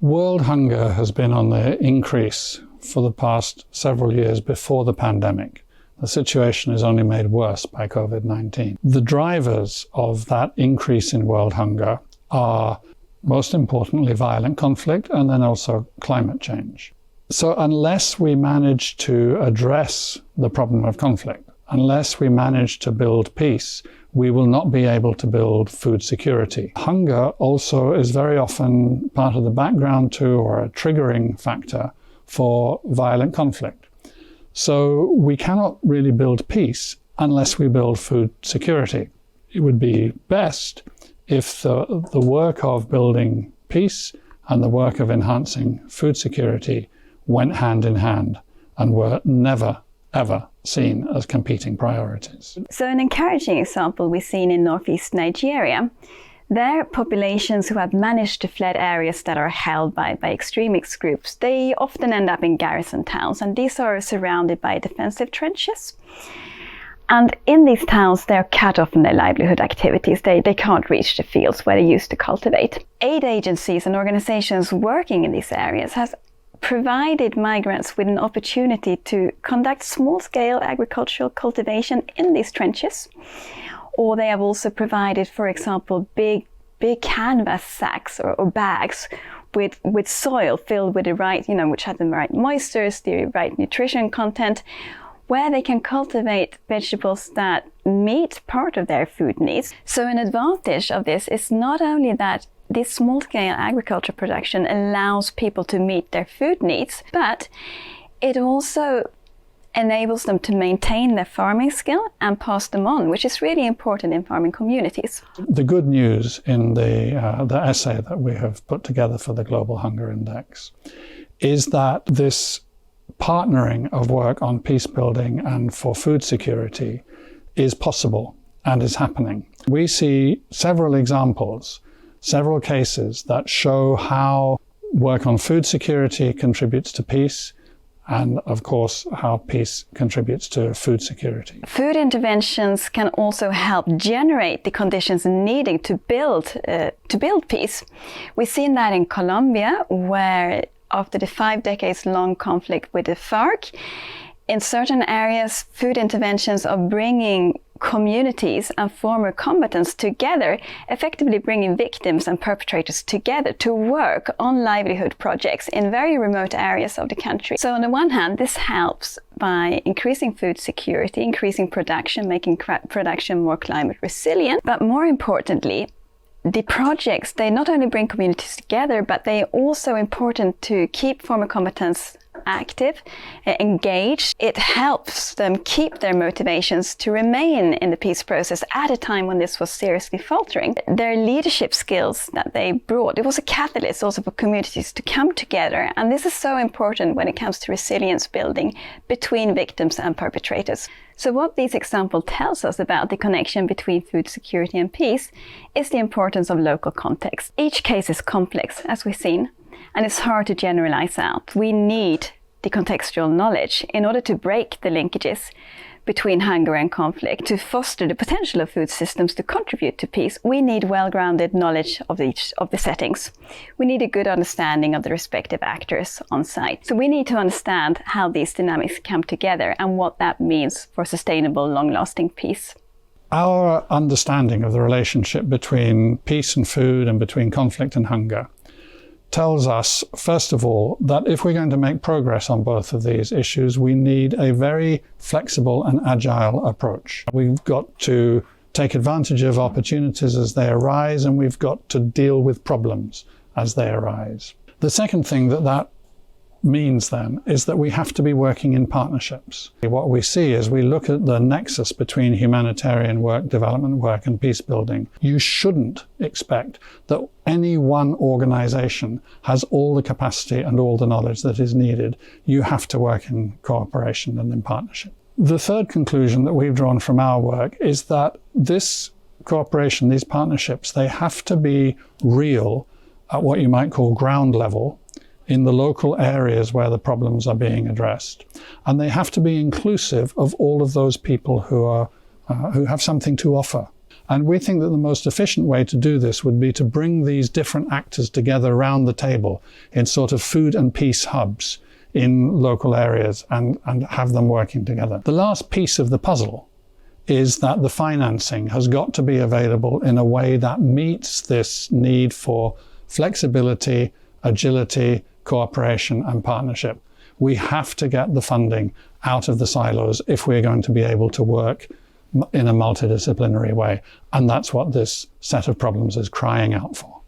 World hunger has been on the increase for the past several years before the pandemic. The situation is only made worse by COVID-19. The drivers of that increase in world hunger are, most importantly, violent conflict and then also climate change. So unless we manage to address the problem of conflict, unless we manage to build peace, we will not be able to build food security. Hunger also is very often part of the background to, or a triggering factor for violent conflict. So we cannot really build peace unless we build food security. It would be best if the work of building peace and the work of enhancing food security went hand in hand and were never, ever seen as competing priorities. So an encouraging example we've seen in northeast Nigeria, their populations who have managed to fled areas that are held by extremist groups, they often end up in garrison towns, and these are surrounded by defensive trenches. And in these towns, they're cut off from their livelihood activities. They can't reach the fields where they used to cultivate. Aid agencies and organizations working in these areas has provided migrants with an opportunity to conduct small-scale agricultural cultivation in these trenches. Or they have also provided, for example, big canvas sacks or bags with soil filled with the right, which have the right moistures, the right nutrition content, where they can cultivate vegetables that meet part of their food needs. So an advantage of this is not only that this small-scale agriculture production allows people to meet their food needs, but it also enables them to maintain their farming skill and pass them on, which is really important in farming communities. The good news in the essay that we have put together for the Global Hunger Index is that this partnering of work on peace building and for food security is possible and is happening. We see several examples, several cases that show how work on food security contributes to peace, and of course how peace contributes to food security. Food interventions can also help generate the conditions needed to build peace. We've seen that in Colombia, where after the 5 decades long conflict with the FARC, in certain areas, food interventions are bringing communities and former combatants together, effectively bringing victims and perpetrators together to work on livelihood projects in very remote areas of the country. So on the one hand, this helps by increasing food security, increasing production, making production more climate resilient, but more importantly, the projects, they not only bring communities together, but they are also important to keep former combatants active, engaged. It helps them keep their motivations to remain in the peace process at a time when this was seriously faltering. Their leadership skills that they brought, it was a catalyst also for communities to come together. And this is so important when it comes to resilience building between victims and perpetrators. So what this example tells us about the connection between food security and peace is the importance of local context. Each case is complex, as we've seen, and it's hard to generalize out. We need the contextual knowledge in order to break the linkages between hunger and conflict. To foster the potential of food systems to contribute to peace, we need well-grounded knowledge of each of the settings. We need a good understanding of the respective actors on site. So we need to understand how these dynamics come together and what that means for sustainable, long-lasting peace. Our understanding of the relationship between peace and food and between conflict and hunger tells us, first of all, that if we're going to make progress on both of these issues, we need a very flexible and agile approach. We've got to take advantage of opportunities as they arise, and we've got to deal with problems as they arise. The second thing that means then is that we have to be working in partnerships. What we see is we look at the nexus between humanitarian work, development work, and peace building. You shouldn't expect that any one organization has all the capacity and all the knowledge that is needed. You have to work in cooperation and in partnership. The third conclusion that we've drawn from our work is that this cooperation, these partnerships, they have to be real at what you might call ground level, in the local areas where the problems are being addressed. And they have to be inclusive of all of those people who have something to offer. And we think that the most efficient way to do this would be to bring these different actors together around the table in sort of food and peace hubs in local areas and have them working together. The last piece of the puzzle is that the financing has got to be available in a way that meets this need for flexibility, agility, cooperation and partnership. We have to get the funding out of the silos if we're going to be able to work in a multidisciplinary way. And that's what this set of problems is crying out for.